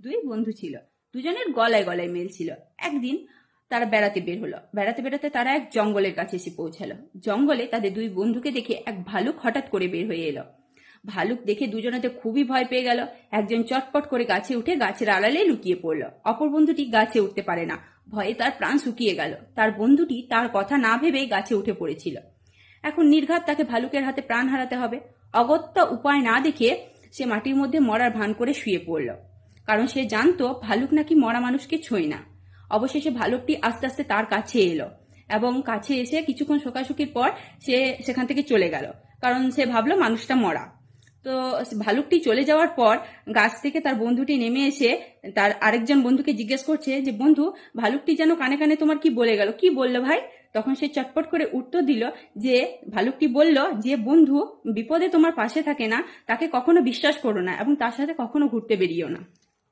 দুই বন্ধু ছিল, দুজনের গলায় গলায় মিল ছিল। একদিন তারা বেড়াতে বের হলো। বেড়াতে বেড়াতে তারা এক জঙ্গলের কাছে এসে পৌঁছালো। জঙ্গলে তাদের দুই বন্ধুকে দেখে এক ভালুক হঠাৎ করে বের হয়ে এলো। ভালুক দেখে দুজনেতে খুবই ভয় পেয়ে গেল। একজন চটপট করে গাছে উঠে গাছের আড়ালে লুকিয়ে পড়ল। অপর বন্ধুটি গাছে উঠতে পারে না, ভয়ে তার প্রাণ শুকিয়ে গেল। তার বন্ধুটি তার কথা না ভেবেই গাছে উঠে পড়েছিল। এখন নির্ঘাত তাকে ভালুকের হাতে প্রাণ হারাতে হবে। অগত্যা উপায় না দেখে সে মাটির মধ্যে মরার ভান করে শুয়ে পড়ল, কারণ সে জানতো ভালুক নাকি মরা মানুষকে ছোঁয় না। অবশেষে ভালুকটি আস্তে আস্তে তার কাছে এলো এবং কাছে এসে কিছুক্ষণ শোকাশুকির পর সে সেখান থেকে চলে গেল, কারণ সে ভাবলো মানুষটা মরা। তো ভালুকটি চলে যাওয়ার পর গাছ থেকে তার বন্ধুটি নেমে এসে তার আরেকজন বন্ধুকে জিজ্ঞেস করছে যে, বন্ধু, ভালুকটি যেন কানে কানে তোমার কি বলে গেল, কি বললো ভাই? তখন সে চটপট করে উত্তর দিল যে, ভালুকটি বলল যে বন্ধু বিপদে তোমার পাশে থাকে না তাকে কখনো বিশ্বাস করো না এবং তার সাথে কখনো ঘুরতে বেরিও না।